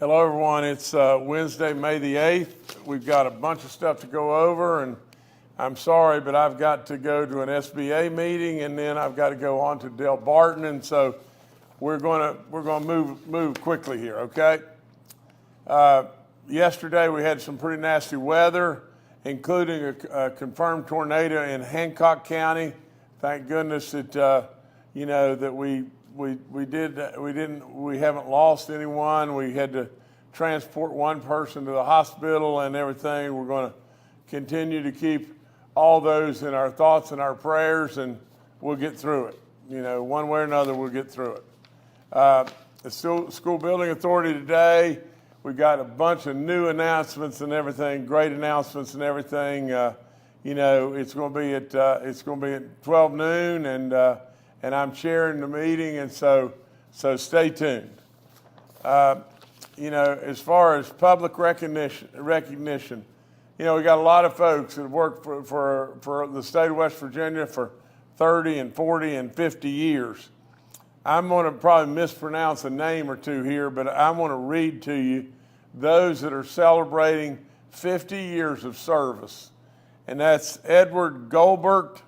Hello, everyone. It's Wednesday, May the 8th. We've got a bunch of stuff to go over, and I'm sorry, but I've got to go to an SBA meeting, and then I've got to go on to Del Barton, and so we're going to move quickly here, okay? Yesterday, we had some pretty nasty weather, including a confirmed tornado in Hancock County. Thank goodness that that we haven't lost anyone. We had to transport one person to the hospital and everything. We're going to continue to keep all those in our thoughts and our prayers, and we'll get through it. One way or another, we'll get through it. The school building authority today, we got a bunch of new announcements and everything, great announcements and everything. It's going to be at 12 noon, and I'm chairing the meeting, and so stay tuned. As far as public recognition, we got a lot of folks that have worked for the state of West Virginia for 30 and 40 and 50 years. I'm going to probably mispronounce a name or two here, but I want to read to you those that are celebrating 50 years of service. And that's Edward Goldberg,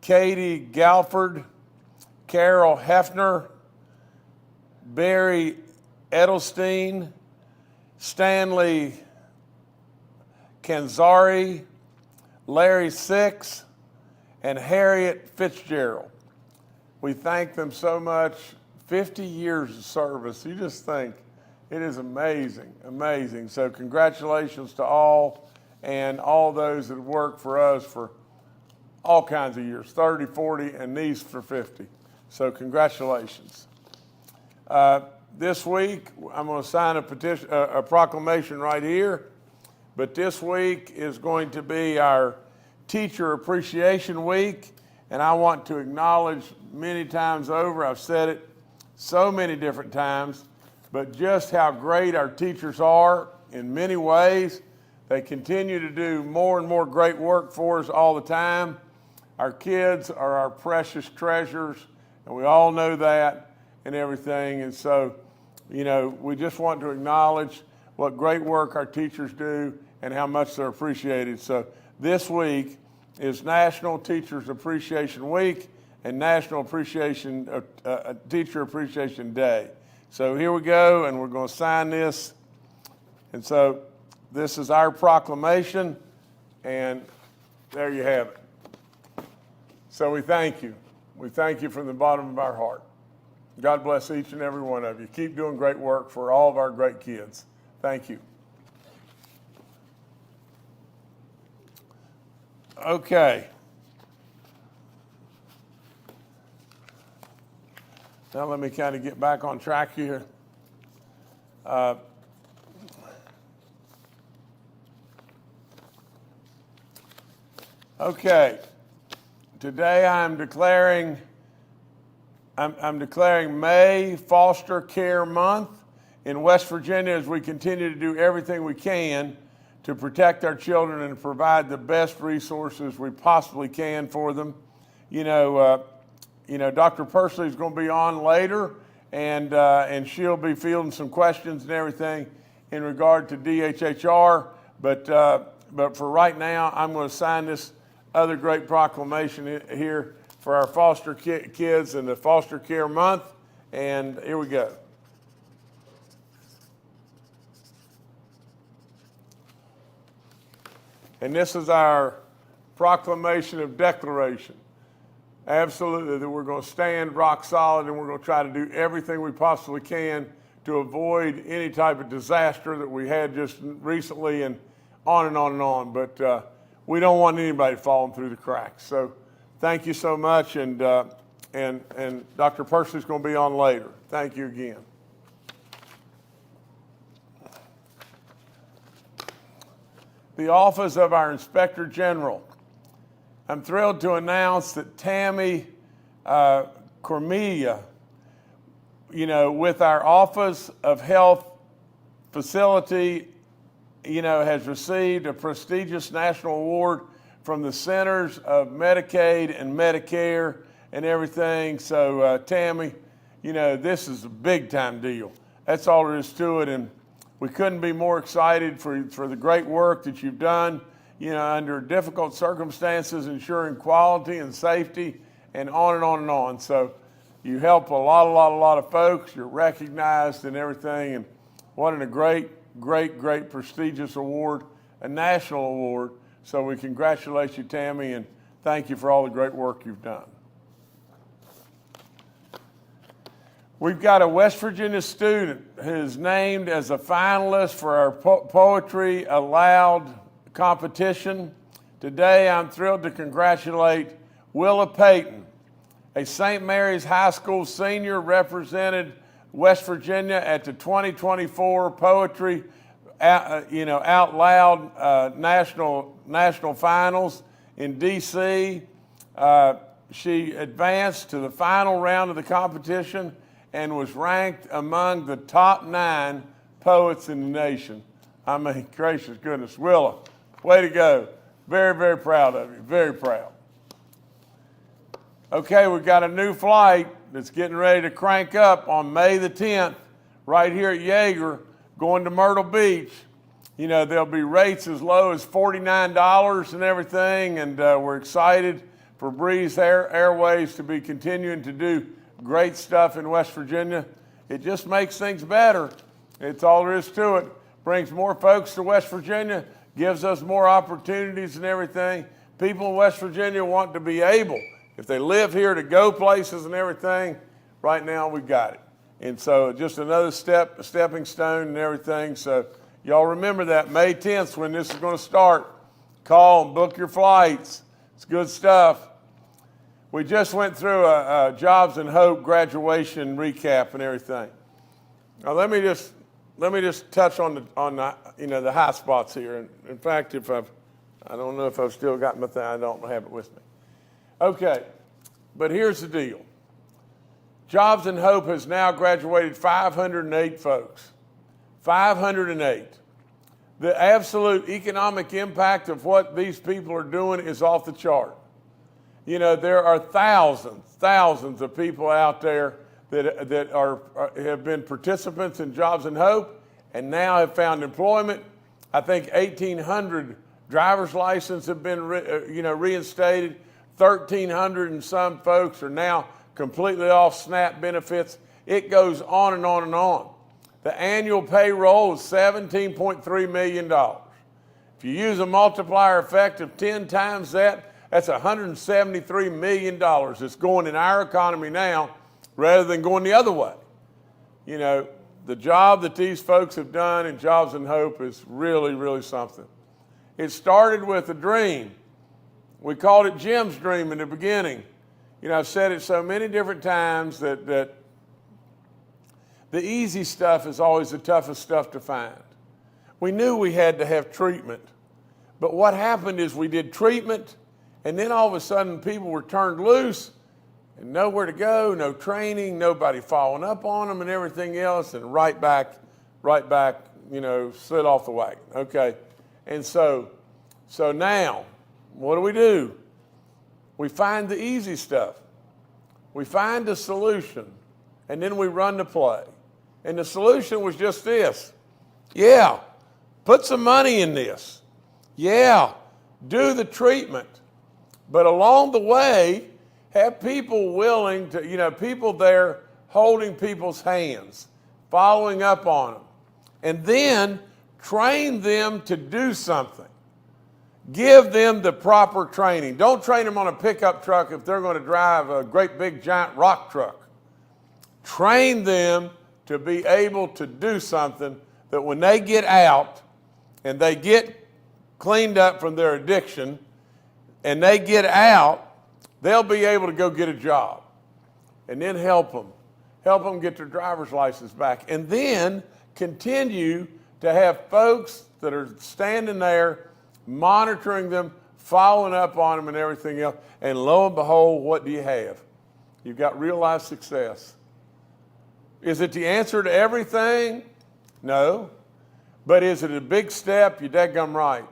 Katie Galford, Carol Hefner, Barry Edelstein, Stanley Canzari, Larry Six, and Harriet Fitzgerald. We thank them so much. 50 years of service. You just think it is amazing, amazing. So congratulations to all and all those that work for us for all kinds of years, 30, 40, and these for 50. So congratulations. This week, I'm going to sign a proclamation right here, but this week is going to be our Teacher Appreciation Week, and I want to acknowledge many times over, I've said it so many different times, but just how great our teachers are in many ways. They continue to do more and more great work for us all the time. Our kids are our precious treasures, and we all know that and everything. And so, we just want to acknowledge what great work our teachers do and how much they're appreciated. So this week is National Teachers Appreciation Week and National Teacher Appreciation Day. So here we go, and we're going to sign this. And so this is our proclamation, and there you have it. So we thank you. We thank you from the bottom of our heart. God bless each and every one of you. Keep doing great work for all of our great kids. Thank you. Okay. Now let me kind of get back on track here. Okay. Today I'm declaring May Foster Care Month in West Virginia as we continue to do everything we can to protect our children and provide the best resources we possibly can for them. Dr. Persley is going to be on later, and she'll be fielding some questions and everything in regard to DHHR. But for right now, I'm going to sign this other great proclamation here for our foster kids and the Foster Care Month, and here we go. And this is our proclamation of declaration. Absolutely, that we're going to stand rock solid, and we're going to try to do everything we possibly can to avoid any type of disaster that we had just recently, and on and on and on. But we don't want anybody falling through the cracks. So thank you so much, and Dr. Percy's going to be on later. Thank you again. The Office of our Inspector General. I'm thrilled to announce that Tammy Cormelia, with our Office of Health Facility, has received a prestigious national award from the Centers of Medicaid and Medicare and everything. So, Tammy, this is a big time deal. that's all there is to it. And we couldn't be more excited for the great work that you've done, under difficult circumstances, ensuring quality and safety, and on and on and on. So you help a lot of folks. You're recognized and everything, and what a great prestigious award, a national award. So we congratulate you, Tammy, and thank you for all the great work you've done. We've got a West Virginia student who's named as a finalist for our Poetry Aloud competition. Today, I'm thrilled to congratulate Willa Payton, a St. Mary's High School senior, represented West Virginia at the 2024 Poetry Out Loud National Finals in D.C. She advanced to the final round of the competition and was ranked among the top 9 poets in the nation. I mean, gracious goodness. Willa, way to go. Very, very proud of you. Very proud. Okay, we've got a new flight that's getting ready to crank up on May the 10th right here at Yeager, going to Myrtle Beach. There'll be rates as low as $49 and everything, and we're excited for Breeze Airways to be continuing to do great stuff in West Virginia. It just makes things better. It's all there is to it. Brings more folks to West Virginia, gives us more opportunities and everything. People in West Virginia want to be able, if they live here, to go places and everything. Right now, we got it. And so just another stepping stone and everything. So y'all remember that May 10th when this is going to start. Call and book your flights. It's good stuff. We just went through a Jobs and Hope graduation recap and everything. Now let me just touch on the high spots here. In fact, I don't know if I've still got my thing. I don't have it with me. Okay, but here's the deal. Jobs and Hope has now graduated 508 folks. 508. The absolute economic impact of what these people are doing is off the chart. There are thousands of people out there that have been participants in Jobs and Hope and now have found employment. I think 1,800 driver's licenses have been reinstated. 1,300 and some folks are now completely off SNAP benefits. It goes on and on and on. The annual payroll is $17.3 million. If you use a multiplier effect of 10 times that, that's $173 million that's going in our economy now rather than going the other way. The job that these folks have done in Jobs and Hope is really, really something. It started with a dream. We called it Jim's dream in the beginning. I've said it so many different times that the easy stuff is always the toughest stuff to find. We knew we had to have treatment, but what happened is we did treatment, and then all of a sudden people were turned loose and nowhere to go, no training, nobody following up on them and everything else, and right back, slid off the wagon. Okay, and so now, what do? We find the easy stuff. We find the solution, and then we run the play. And the solution was just this. Yeah, put some money in this. Yeah, do the treatment. But along the way, have people willing to, people there holding people's hands, following up on them, and then train them to do something. Give them the proper training. Don't train them on a pickup truck if they're going to drive a great big giant rock truck. Train them to be able to do something that when they get out and they get cleaned up from their addiction and they get out, they'll be able to go get a job. And then help them get their driver's license back. And then continue to have folks that are standing there monitoring them, following up on them and everything else. And lo and behold, what do you have? You've got real life success. Is it the answer to everything? No. But is it a big step? You're dadgum right.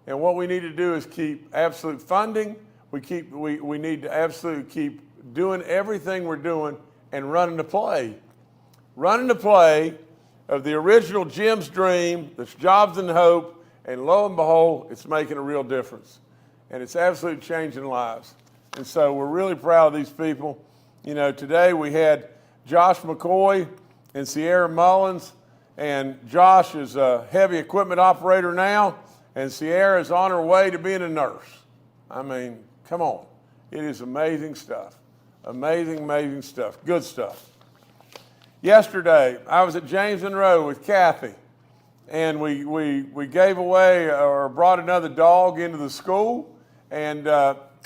And what we need to do is keep absolute funding. We need to absolutely keep doing everything we're doing and running the play. Running the play of the original Jim's Dream, that's Jobs and Hope, and lo and behold, it's making a real difference. And it's absolutely changing lives. And so we're really proud of these people. You know, today we had Josh McCoy and Sierra Mullins, and Josh is a heavy equipment operator now, and Sierra is on her way to being a nurse. I mean, come on. It is amazing stuff. Amazing, amazing stuff. Good stuff. Yesterday, I was at James Monroe with Kathy, and we gave away or brought another dog into the school, and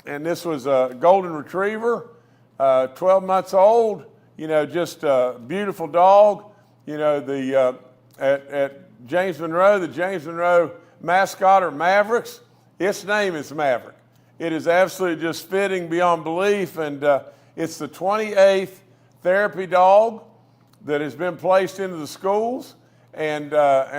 this was a golden retriever, 12 months old, you know, just a beautiful dog. You know, at James Monroe, the James Monroe mascot are Mavericks. Its name is Maverick. It is absolutely just fitting beyond belief, and it's the 28th therapy dog that has been placed into the schools, and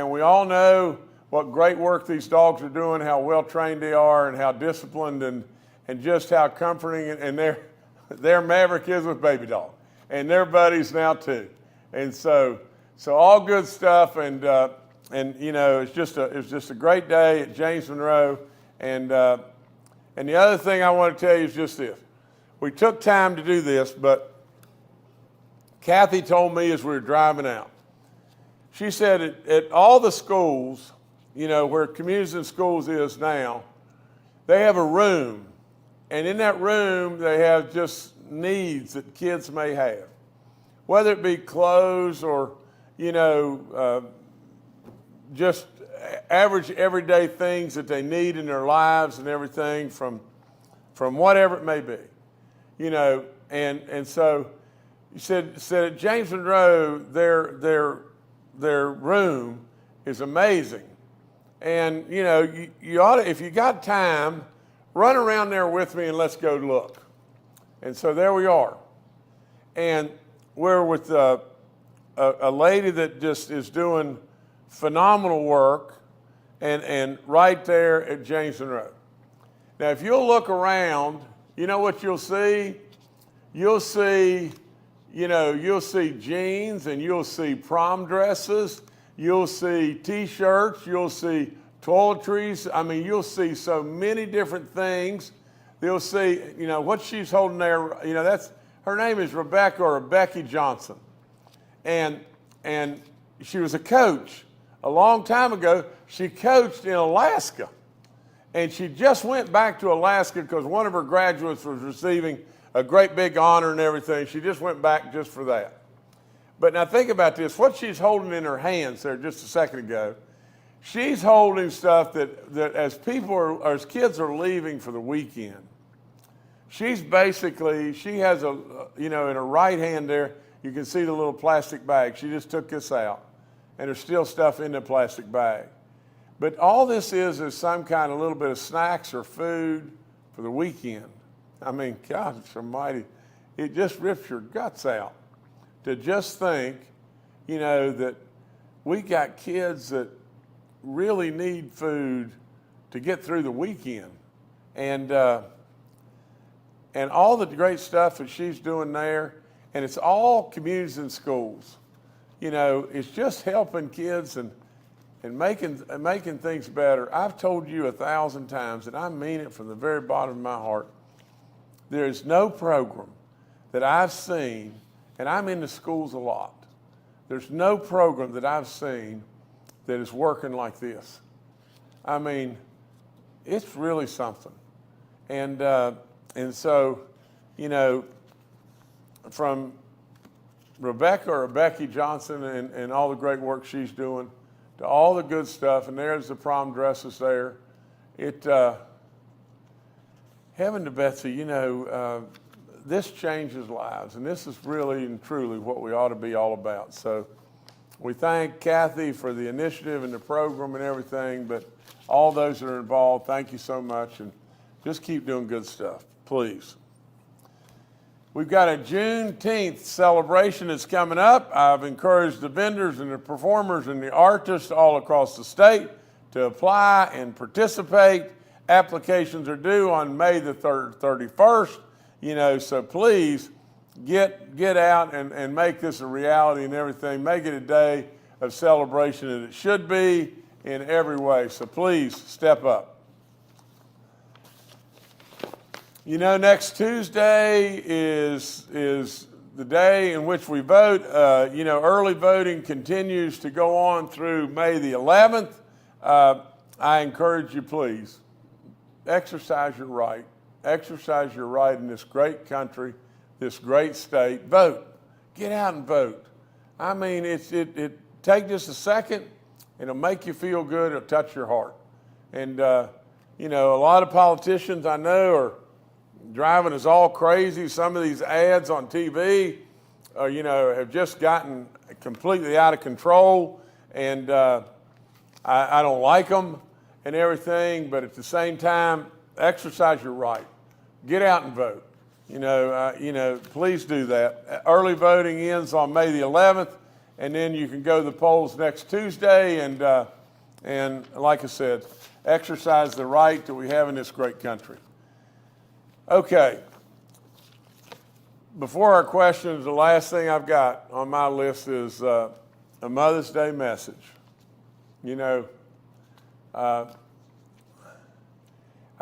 we all know what great work these dogs are doing, how well trained they are, and how disciplined, and just how comforting, and their Maverick is with Baby Dog, and they're buddies now too, and so all good stuff, and you know, it was just a great day at James Monroe, and the other thing I want to tell you is just this: we took time to do this, but Kathy told me as we were driving out, she said at all the schools, you know, where Communities in Schools is now, they have a room, and in that room they have just needs that kids may have, whether it be clothes or, you know, just average everyday things that they need in their lives and everything from whatever it may be, you know, and so you said at James Monroe, their room is amazing, and you know, you ought to, if you got time, run around there with me and let's go look. And so there we are, and we're with a lady that just is doing phenomenal work, and right there at James Monroe. Now, if you'll look around, you know what you'll see? You'll see jeans, and you'll see prom dresses, you'll see T-shirts, you'll see toiletries. I mean, you'll see so many different things. You'll see, you know, what she's holding there, you know, her name is Rebecca or Becky Johnson. And she was a coach. A long time ago, she coached in Alaska. And she just went back to Alaska because one of her graduates was receiving a great big honor and everything. She just went back just for that. But now think about this. What she's holding in her hands there just a second ago, she's holding stuff that as kids are leaving for the weekend, she has in her right hand there, you can see the little plastic bag. She just took this out, and there's still stuff in the plastic bag. But all this is some kind of little bit of snacks or food for the weekend. I mean, God almighty, it just rips your guts out to just think, you know, that we got kids that really need food to get through the weekend. And all the great stuff that she's doing there, and it's all Communities in Schools. You know, it's just helping kids and making things better. I've told you 1,000 times, and I mean it from the very bottom of my heart, there is no program that I've seen, and I'm in the schools a lot, there's no program that I've seen that is working like this. I mean, it's really something. And so, you know, from Rebecca or Becky Johnson and all the great work she's doing, to all the good stuff, and there's the prom dresses there. Heaven to Betsy, you know, this changes lives, and this is really and truly what we ought to be all about. So we thank Kathy for the initiative and the program and everything, but all those that are involved, thank you so much, and just keep doing good stuff, please. We've got a Juneteenth celebration that's coming up. I've encouraged the vendors and the performers and the artists all across the state to apply and participate. Applications are due on May the 31st, you know, so please get out and make this a reality and everything. Make it a day of celebration that it should be in every way. So please step up. You know, next Tuesday is the day in which we vote. You know, early voting continues to go on through May the 11th. I encourage you, please, exercise your right. Exercise your right in this great country, this great state. Vote. Get out and vote. I mean, it take just a second, it'll make you feel good, it'll touch your heart. And, you know, a lot of politicians I know are driving us all crazy. Some of these ads on TV, you know, have just gotten completely out of control, and I don't like them and everything, but at the same time, exercise your right. Get out and vote. You know, please do that. Early voting ends on May the 11th, and then you can go to the polls next Tuesday, and like I said, exercise the right that we have in this great country. Okay. Before our questions, the last thing I've got on my list is a Mother's Day message. You know, I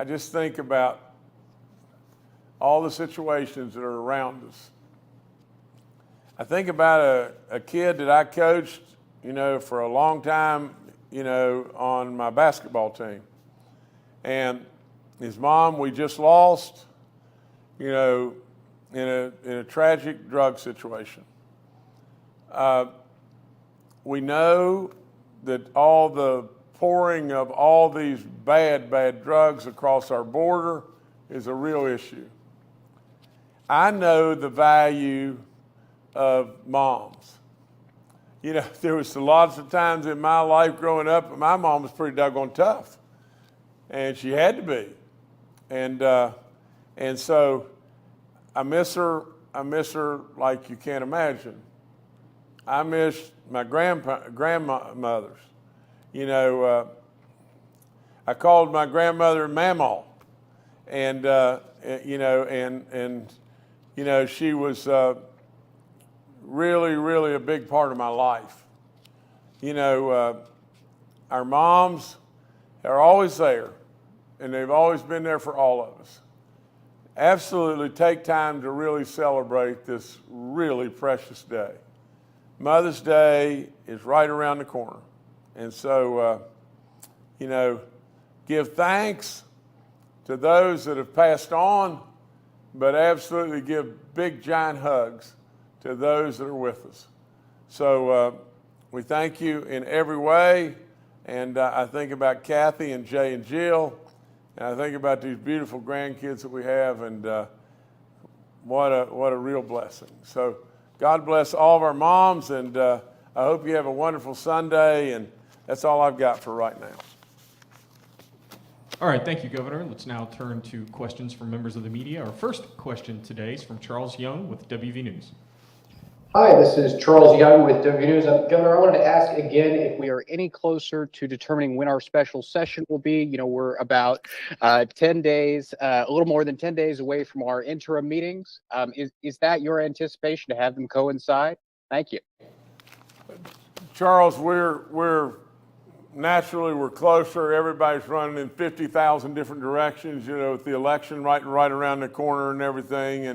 just think about all the situations that are around us. I think about a kid that I coached, you know, for a long time, you know, on my basketball team. And his mom, we just lost, you know, in a tragic drug situation. We know that all the pouring of all these bad drugs across our border is a real issue. I know the value of moms. You know, there was lots of times in my life growing up, my mom was pretty doggone tough, and she had to be. And so I miss her like you can't imagine. I miss my grandmothers. You know, I called my grandmother Mamaw, and you know, and you know, she was really a big part of my life. You know, our moms are always there, and they've always been there for all of us. Absolutely take time to really celebrate this really precious day. Mother's Day is right around the corner. And so, you know, give thanks to those that have passed on, but absolutely give big, giant hugs to those that are with us. So we thank you in every way. And I think about Kathy and Jay and Jill, and I think about these beautiful grandkids that we have, and what a real blessing. So God bless all of our moms, and I hope you have a wonderful Sunday, and that's all I've got for right now. All right, thank you, Governor. Let's now turn to questions from members of the media. Our first question today is from Charles Young with WV News. Hi, this is Charles Young with WV News. Governor, I wanted to ask again if we are any closer to determining when our special session will be. You know, we're about 10 days, a little more than 10 days away from our interim meetings. Is that your anticipation to have them coincide? Thank you. Charles, we're closer. Everybody's running in 50,000 different directions, you know, with the election right around the corner and everything.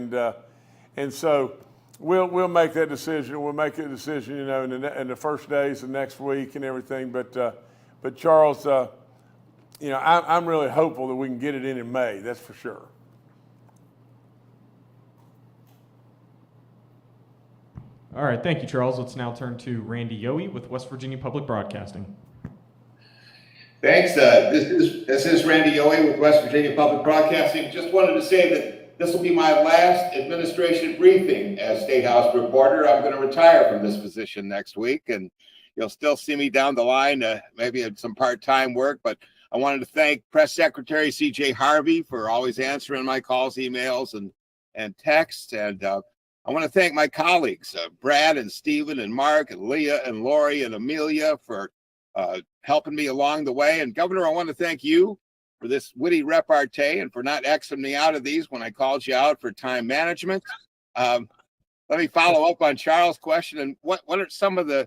And so we'll make that decision. We'll make a decision, you know, in the first days of next week and everything. But Charles, you know, I'm really hopeful that we can get it in May. That's for sure. All right, thank you, Charles. Let's now turn to Randy Yohe with West Virginia Public Broadcasting. Thanks. This is Randy Yohe with West Virginia Public Broadcasting. Just wanted to say that this will be my last administration briefing as State House reporter. I'm going to retire from this position next week, and you'll still see me down the line, maybe at some part-time work. But I wanted to thank Press Secretary C.J. Harvey for always answering my calls, emails, and texts. And I want to thank my colleagues, Brad and Stephen and Mark and Leah and Lori and Amelia for helping me along the way. And Governor, I want to thank you for this witty repartee and for not Xing me out of these when I called you out for time management. Let me follow up on Charles' question. And what are some of the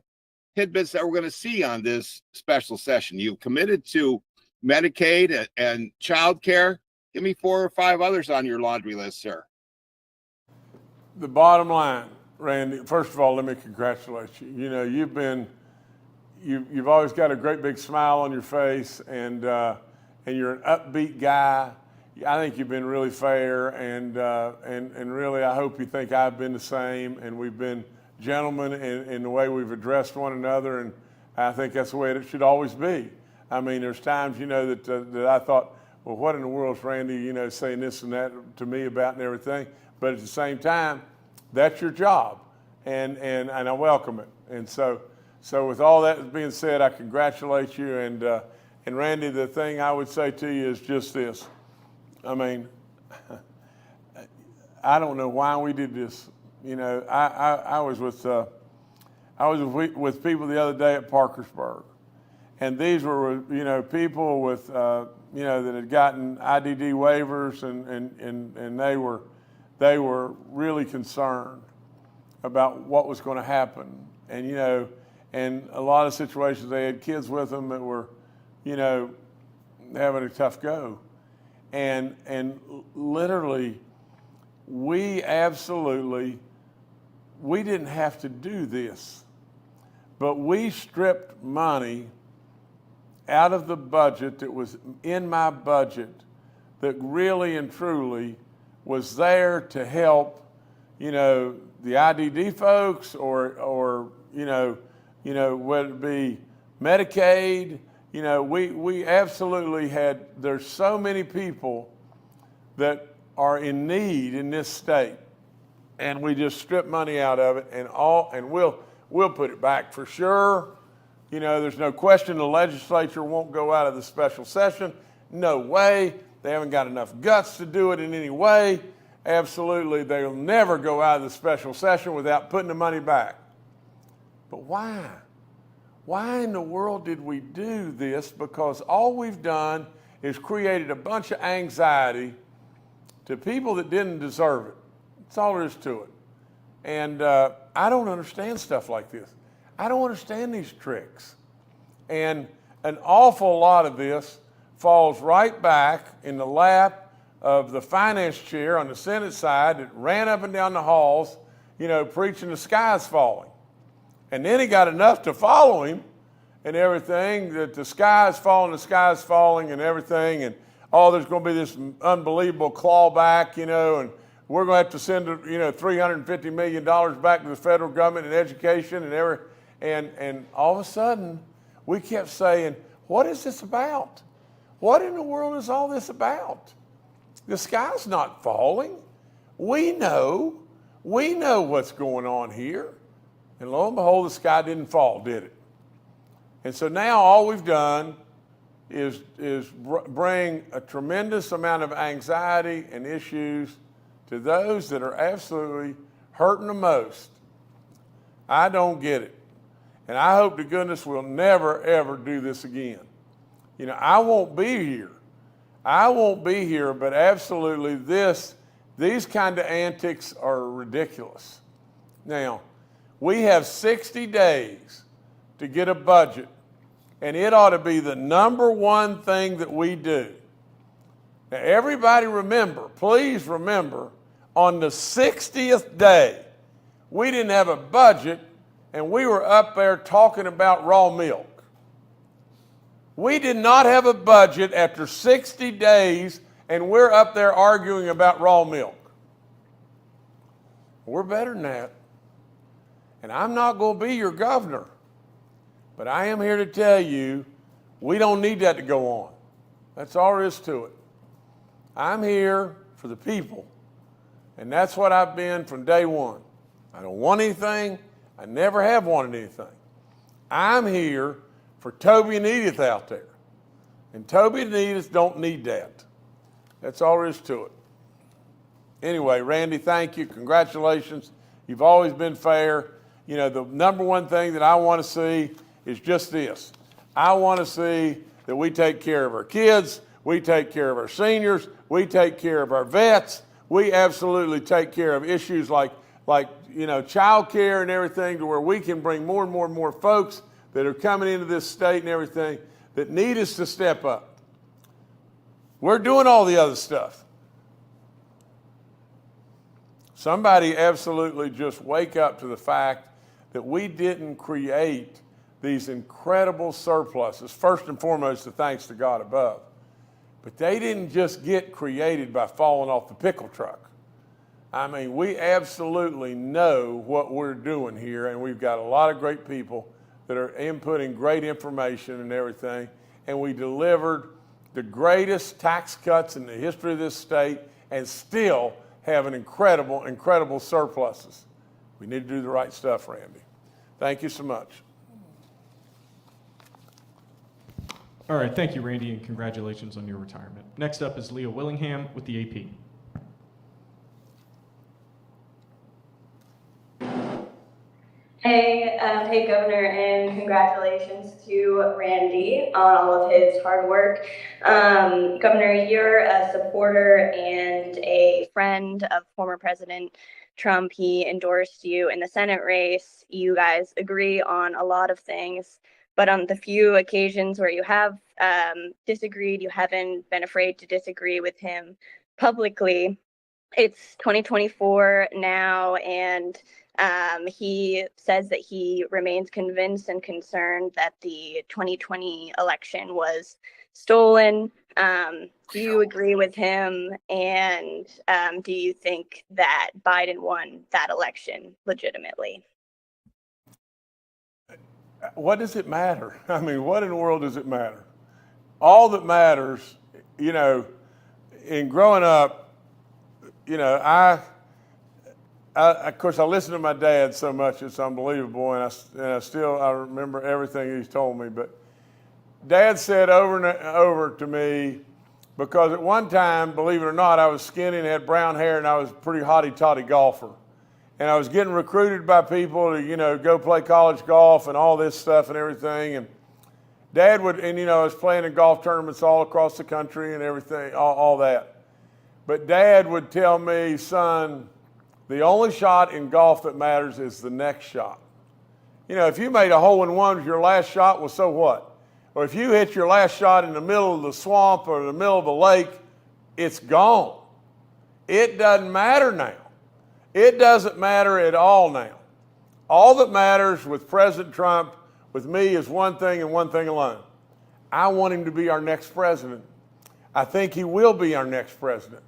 tidbits that we're going to see on this special session. You've committed to Medicaid and child care. Give me 4 or 5 others on your laundry list, sir. The bottom line, Randy, first of all, let me congratulate you. You know, you've always got a great big smile on your face, and you're an upbeat guy. I think you've been really fair, and really, I hope you think I've been the same, and we've been gentlemen in the way we've addressed one another, and I think that's the way it should always be. I mean, there's times, you know, that I thought, well, what in the world's Randy, you know, saying this and that to me about and everything, but at the same time, that's your job, and I welcome it. And so with all that being said, I congratulate you, and Randy, the thing I would say to you is just this. I mean, I don't know why we did this. You know, I was with people the other day at Parkersburg, and these were, you know, people with you know, that had gotten IDD waivers, and they were really concerned about what was going to happen. And, you know, and a lot of situations they had kids with them that were, you know, having a tough go. And literally, we didn't have to do this, but we stripped money out of the budget that was in my budget that really and truly was there to help, you know, the IDD folks or you know, whether it be Medicaid. You know, we absolutely had, there's so many people that are in need in this state, and we just strip money out of it, and we'll put it back for sure. You know, there's no question the legislature won't go out of the special session. No way. They haven't got enough guts to do it in any way. Absolutely, they'll never go out of the special session without putting the money back. But why? Why in the world did we do this? Because all we've done is created a bunch of anxiety to people that didn't deserve it. That's all there is to it. And I don't understand stuff like this. I don't understand these tricks. And an awful lot of this falls right back in the lap of the finance chair on the Senate side that ran up and down the halls, you know, preaching the sky's falling. And then he got enough to follow him and everything, that the sky's falling and everything, and there's going to be this unbelievable clawback, you know, and we're going to have to send, you know, $350 million back to the federal government in education and all of a sudden we kept saying, what is this about? What in the world is all this about? The sky's not falling. We know what's going on here. And lo and behold, the sky didn't fall, did it? And so now all we've done is bring a tremendous amount of anxiety and issues to those that are absolutely hurting the most. I don't get it. And I hope to goodness we'll never, ever do this again. You know, I won't be here. But absolutely these kind of antics are ridiculous. Now, we have 60 days to get a budget, and it ought to be the number one thing that we do. Now, everybody please remember, on the 60th day, we didn't have a budget, and we were up there talking about raw milk. We did not have a budget after 60 days, and we're up there arguing about raw milk. We're better than that. And I'm not going to be your governor, but I am here to tell you we don't need that to go on. That's all there is to it. I'm here for the people, and that's what I've been from day one. I don't want anything. I never have wanted anything. I'm here for Toby and Edith out there, and Toby and Edith don't need that. That's all there is to it. Anyway, Randy, thank you. Congratulations. You've always been fair. You know, the number one thing that I want to see is just this. I want to see that we take care of our kids, we take care of our seniors, we take care of our vets, we absolutely take care of issues like like, child care and everything, to where we can bring more and more and more folks that are coming into this state and everything that need us to step up. We're doing all the other stuff. Somebody absolutely just wake up to the fact that we didn't create these incredible surpluses, first and foremost, the thanks to God above. But they didn't just get created by falling off the pickle truck. I mean, we absolutely know what we're doing here, and we've got a lot of great people that are inputting great information and everything, and we delivered the greatest tax cuts in the history of this state and still have an incredible surpluses. We need to do the right stuff, Randy. Thank you so much. All right, thank you, Randy, and congratulations on your retirement. Next up is Leah Willingham with the AP. Hey, Governor, and congratulations to Randy on all of his hard work. Governor, you're a supporter and a friend of former President Trump. He endorsed you in the Senate race. You guys agree on a lot of things, but on the few occasions where you have disagreed, you haven't been afraid to disagree with him publicly. It's 2024 now, and he says that he remains convinced and concerned that the 2020 election was stolen. Do you agree with him? And do you think that Biden won that election legitimately? What does it matter? I mean, what in the world does it matter? All that matters, in growing up, of course, I listen to my dad so much, it's unbelievable, and I remember everything he's told me. But Dad said over and over to me, because at one time, believe it or not, I was skinny and had brown hair, and I was a pretty hotty-totty golfer. And I was getting recruited by people to, go play college golf and all this stuff and everything. And Dad I was playing in golf tournaments all across the country and everything, all that. But Dad would tell me, son, the only shot in golf that matters is the next shot. If you made a hole-in-one with your last shot, well, so what? Or if you hit your last shot in the middle of the swamp or the middle of the lake, it's gone. It doesn't matter now. It doesn't matter at all now. All that matters with President Trump, with me, is one thing and one thing alone. I want him to be our next president. I think he will be our next president.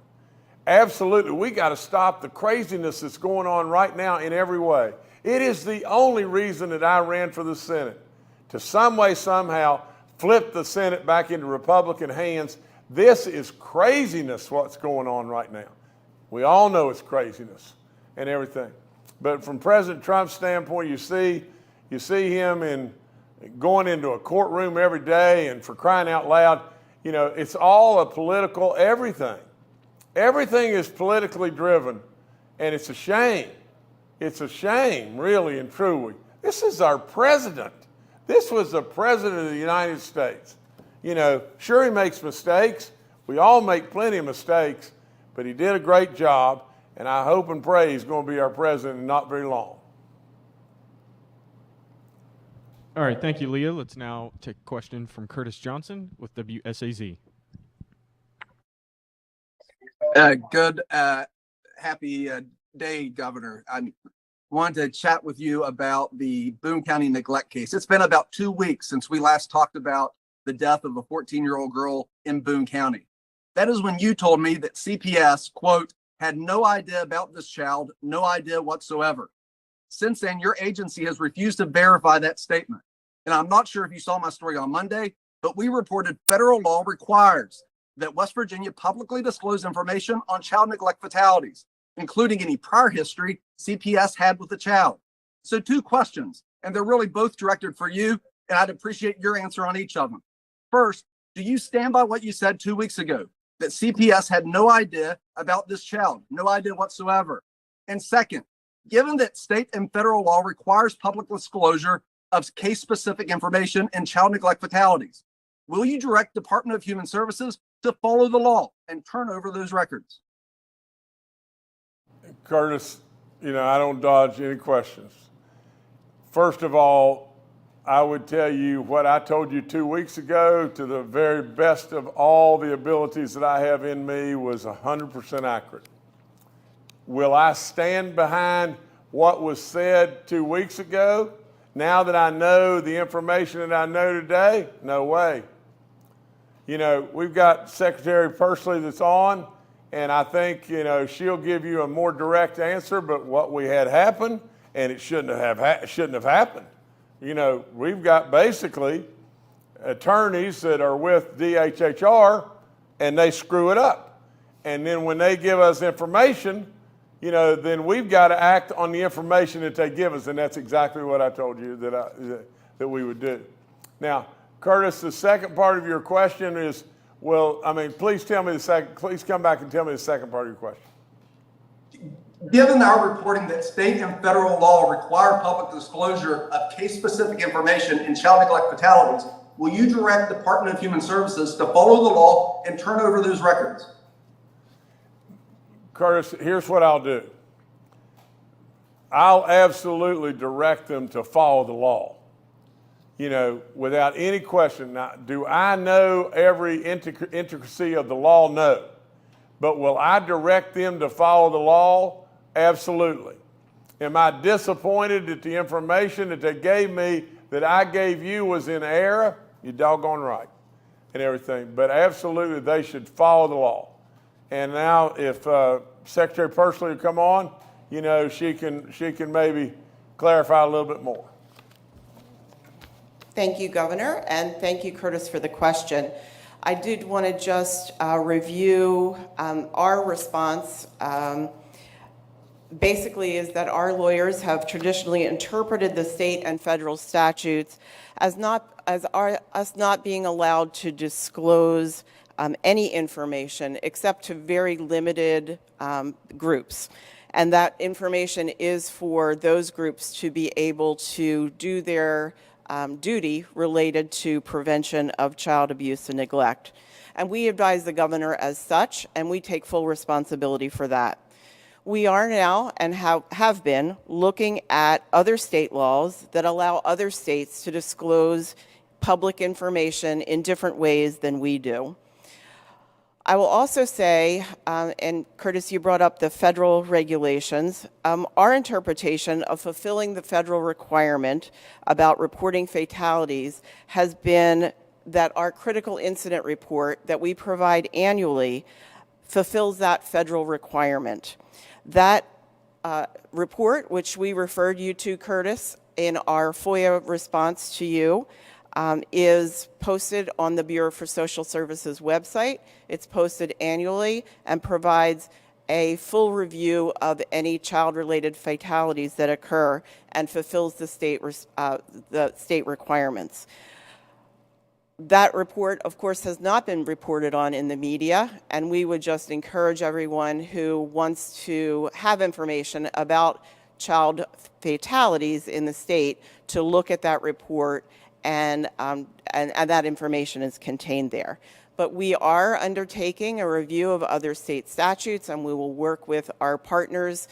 Absolutely. We got to stop the craziness that's going on right now in every way. It is the only reason that I ran for the Senate, to some way, somehow flip the Senate back into Republican hands. This is craziness what's going on right now. We all know it's craziness and everything. But from President Trump's standpoint, you see him going into a courtroom every day, and for crying out loud, it's all a political everything. Everything is politically driven, and it's a shame. It's a shame, really and truly. This is our president. This was the president of the United States. Sure, he makes mistakes. We all make plenty of mistakes, but he did a great job, and I hope and pray he's going to be our president in not very long. All right, thank you, Leah. Let's now take a question from Curtis Johnson with WSAZ. Good, happy day, Governor. I wanted to chat with you about the Boone County neglect case. It's been about 2 weeks since we last talked about the death of a 14-year-old girl in Boone County. That is when you told me that CPS, quote, had no idea about this child, no idea whatsoever. Since then, your agency has refused to verify that statement. And I'm not sure if you saw my story on Monday, but we reported federal law requires that West Virginia publicly disclose information on child neglect fatalities, including any prior history CPS had with the child. So 2 questions, and they're really both directed for you, and I'd appreciate your answer on each of them. First, do you stand by what you said 2 weeks ago, that CPS had no idea about this child, no idea whatsoever? And second, given that state and federal law requires public disclosure of case-specific information in child neglect fatalities, will you direct Department of Human Services to follow the law and turn over those records? Curtis, I don't dodge any questions. First of all, I would tell you what I told you 2 weeks ago to the very best of all the abilities that I have in me was 100% accurate. Will I stand behind what was said 2 weeks ago now that I know the information that I know today? No way. We've got Secretary Pursley that's on, and I think, she'll give you a more direct answer, but what we had happen, and it shouldn't have happened. We've got basically attorneys that are with DHHR, and they screw it up. And then when they give us information, then we've got to act on the information that they give us, and that's exactly what I told you that we would do. Now, Curtis, the second part of your question is, please come back and tell me the second part of your question. Given our reporting that state and federal law require public disclosure of case-specific information in child neglect fatalities, will you direct the Department of Human Services to follow the law and turn over those records? Curtis, here's what I'll do. I'll absolutely direct them to follow the law, without any question. Now, do I know every intricacy of the law? No. But will I direct them to follow the law? Absolutely. Am I disappointed that the information that they gave me, that I gave you, was in error? You're doggone right and everything. But absolutely, they should follow the law. And now, if Secretary Pursley will come on, she can maybe clarify a little bit more. Thank you, Governor, and thank you, Curtis, for the question. I did want to just review our response. Basically, is that our lawyers have traditionally interpreted the state and federal statutes as us not being allowed to disclose any information except to very limited groups. And that information is for those groups to be able to do their duty related to prevention of child abuse and neglect. And we advise the governor as such, and we take full responsibility for that. We are now and have been looking at other state laws that allow other states to disclose public information in different ways than we do. I will also say, and Curtis, you brought up the federal regulations, our interpretation of fulfilling the federal requirement about reporting fatalities has been that our critical incident report that we provide annually fulfills that federal requirement. That report, which we referred you to, Curtis, in our FOIA response to you, is posted on the Bureau for Social Services website. It's posted annually and provides a full review of any child-related fatalities that occur and fulfills the state requirements. That report, of course, has not been reported on in the media, and we would just encourage everyone who wants to have information about child fatalities in the state to look at that report, and that information is contained there. But we are undertaking a review of other state statutes, and we will work with our partners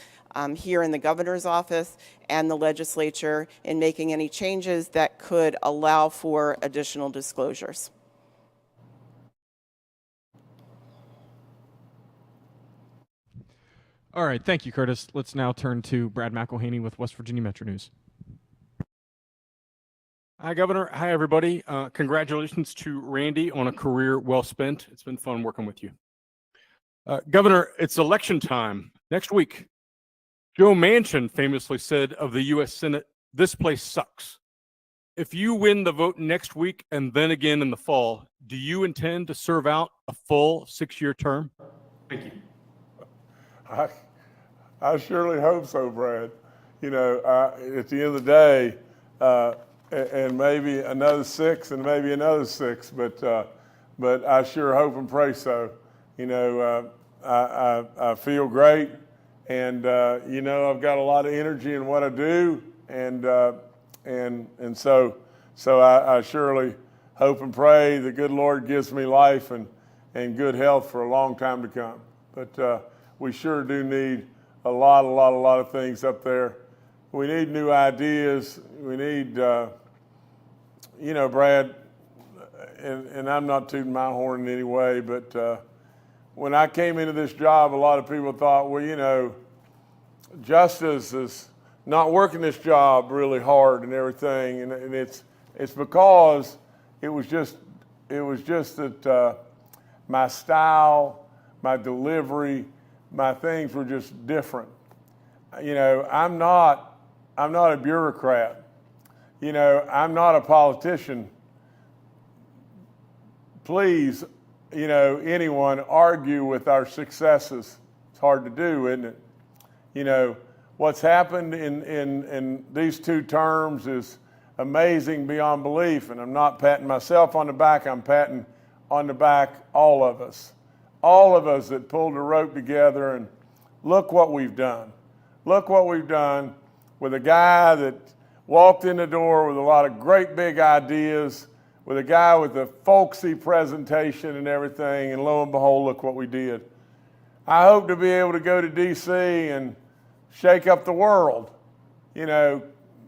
here in the governor's office and the legislature in making any changes that could allow for additional disclosures. All right, thank you, Curtis. Let's now turn to Brad McElhaney with West Virginia Metro News. Hi, Governor. Hi, everybody. Congratulations to Randy on a career well spent. It's been fun working with you. Governor, it's election time next week. Joe Manchin famously said of the U.S. Senate, "This place sucks." If you win the vote next week and then again in the fall, do you intend to serve out a full 6-year term? Thank you. I surely hope so, Brad. At the end of the day, and maybe another 6 and maybe another 6, but I sure hope and pray so. I feel great, and I've got a lot of energy in what I do, and so I surely hope and pray the good Lord gives me life and good health for a long time to come. But we sure do need a lot of things up there. We need new ideas. We need, Brad, and I'm not tooting my horn in any way, but when I came into this job, a lot of people thought, well, Justice is not working this job really hard and everything, and it's because it was just that my style, my delivery, my things were just different. I'm not a bureaucrat. I'm not a politician. Please, anyone argue with our successes. It's hard to do, isn't it? What's happened in these 2 terms is amazing beyond belief, and I'm not patting myself on the back, I'm patting on the back all of us that pulled the rope together, and look what we've done. Look what we've done with a guy that walked in the door with a lot of great big ideas, with a guy with a folksy presentation and everything, and lo and behold, look what we did. I hope to be able to go to D.C. and shake up the world.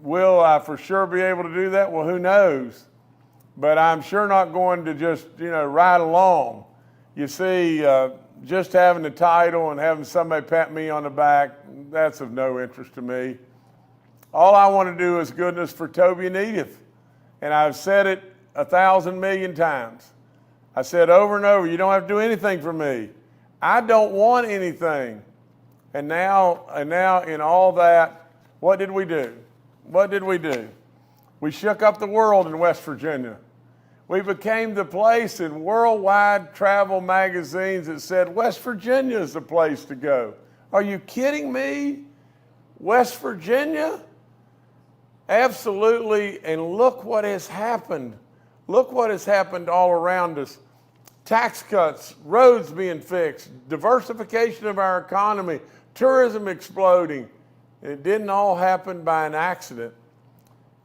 Will I for sure be able to do that? Well, who knows? But I'm sure not going to just, ride along. You see, just having the title and having somebody pat me on the back, that's of no interest to me. All I want to do is goodness for Toby and Edith. And I've said it 1,000 million times. I said over and over, you don't have to do anything for me. I don't want anything. And now in all that, what did we do? What did we do? We shook up the world in West Virginia. We became the place in worldwide travel magazines that said West Virginia is the place to go. Are you kidding me? West Virginia? Absolutely. And look what has happened. Look what has happened all around us. Tax cuts, roads being fixed, diversification of our economy, tourism exploding. And it didn't all happen by an accident.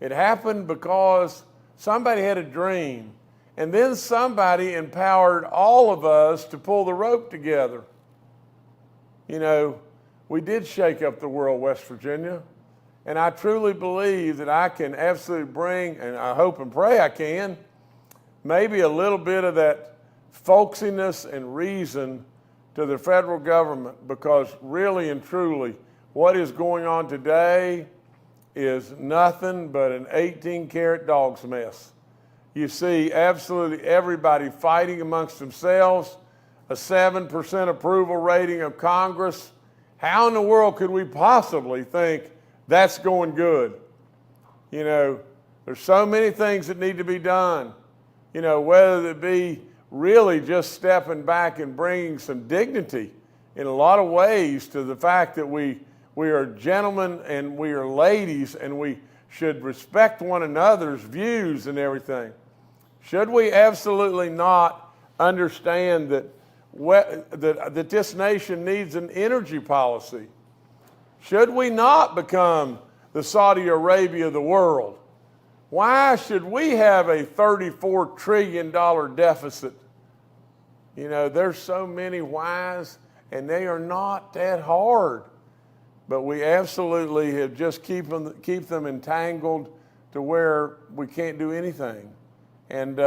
It happened because somebody had a dream, and then somebody empowered all of us to pull the rope together. We did shake up the world, West Virginia, and I truly believe that I can absolutely bring, and I hope and pray I can, maybe a little bit of that folksiness and reason to the federal government, because really and truly, what is going on today is nothing but an 18-karat dog's mess. You see absolutely everybody fighting amongst themselves, a 7% approval rating of Congress. How in the world could we possibly think that's going good? There's so many things that need to be done, whether it be really just stepping back and bringing some dignity in a lot of ways to the fact that we are gentlemen and we are ladies, and we should respect one another's views and everything. Should we absolutely not understand that this nation needs an energy policy? Should we not become the Saudi Arabia of the world? Why should we have a $34 trillion deficit? There's so many whys, and they are not that hard. But we absolutely have just keep them entangled to where we can't do anything. And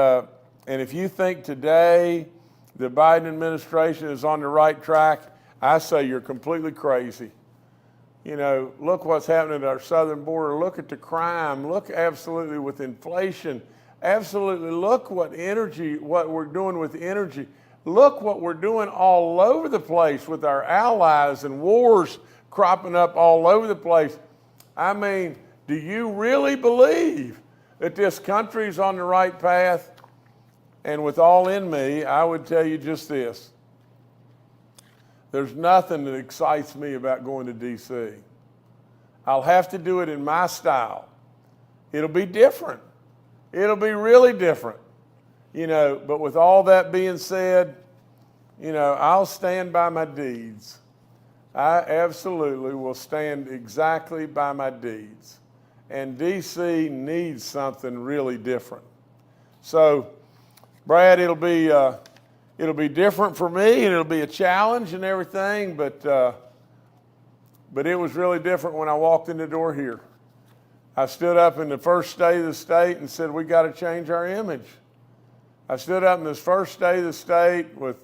if you think today the Biden administration is on the right track, I say you're completely crazy. Look what's happening at our southern border. Look at the crime. Look absolutely with inflation. Absolutely look what we're doing with energy. Look what we're doing all over the place with our allies, and wars cropping up all over the place. I mean, do you really believe that this country is on the right path? And with all in me, I would tell you just this. There's nothing that excites me about going to D.C. I'll have to do it in my style. It'll be different. It'll be really different. But with all that being said, I'll stand by my deeds. I absolutely will stand exactly by my deeds. And D.C. needs something really different. So, Brad, it'll be different for me, and it'll be a challenge and everything, but But it was really different when I walked in the door here. I stood up in the first state of the state and said, we got to change our image. I stood up in this first state of the state with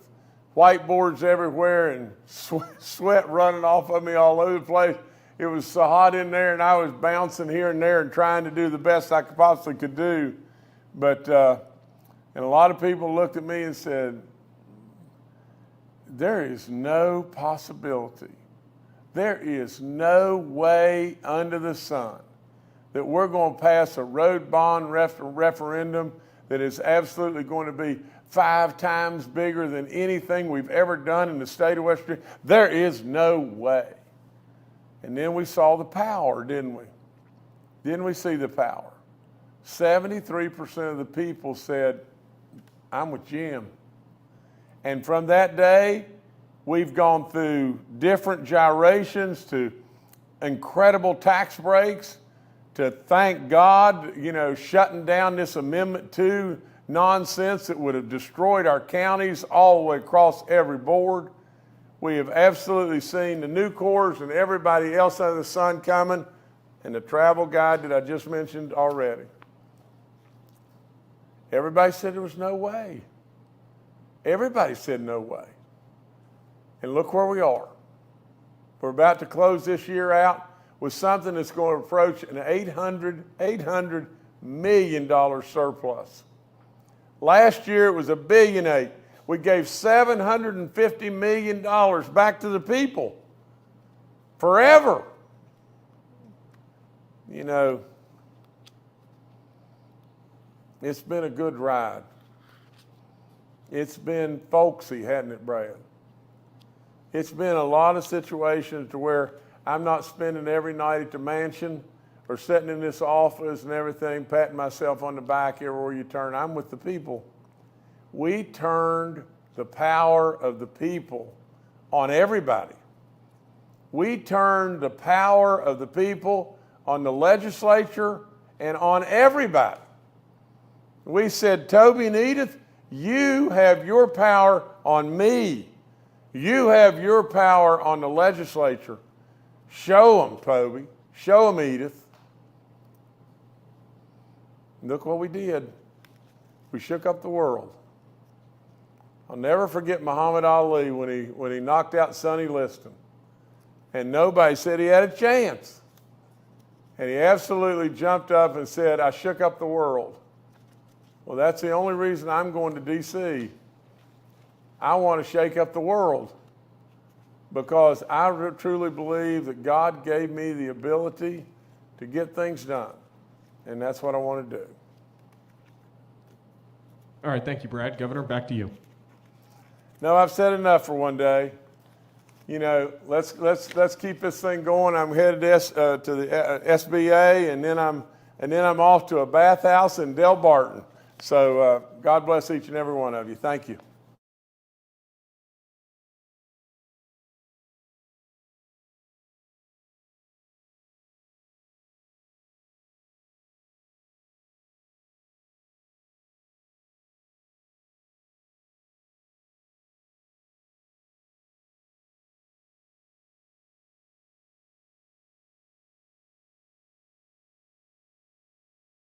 whiteboards everywhere and sweat running off of me all over the place. It was so hot in there, and I was bouncing here and there and trying to do the best I possibly could do. But, and a lot of people looked at me and said, there is no possibility. There is no way under the sun that we're going to pass a road bond referendum that is absolutely going to be 5 times bigger than anything we've ever done in the state of West Virginia. There is no way. And then we saw the power, didn't we? Didn't we see the power? 73% of the people said, I'm with Jim. And from that day, we've gone through different gyrations to incredible tax breaks, to thank God, shutting down this Amendment 2 nonsense that would have destroyed our counties all the way across every board. We have absolutely seen the new cores and everybody else under the sun coming, and the travel guide that I just mentioned already. Everybody said there was no way. Everybody said no way. And look where we are. We're about to close this year out with something that's going to approach an $800 million surplus. Last year it was $1.8 billion. We gave $750 million back to the people forever. It's been a good ride. It's been folksy, hasn't it, Brad? It's been a lot of situations to where I'm not spending every night at the mansion or sitting in this office and everything, patting myself on the back everywhere you turn. I'm with the people. We turned the power of the people on everybody. We turned the power of the people on the legislature and on everybody. We said, Toby and Edith, you have your power on me. You have your power on the legislature. Show them, Toby. Show them, Edith. Look what we did. We shook up the world. I'll never forget Muhammad Ali when he knocked out Sonny Liston. And nobody said he had a chance. And he absolutely jumped up and said, I shook up the world. Well, that's the only reason I'm going to D.C. I want to shake up the world because I truly believe that God gave me the ability to get things done. And that's what I want to do. All right, thank you, Brad. Governor, back to you. No, I've said enough for one day. Let's keep this thing going. I'm headed to the SBA, and then I'm off to a bathhouse in Del Barton. So God bless each and every one of you. Thank you.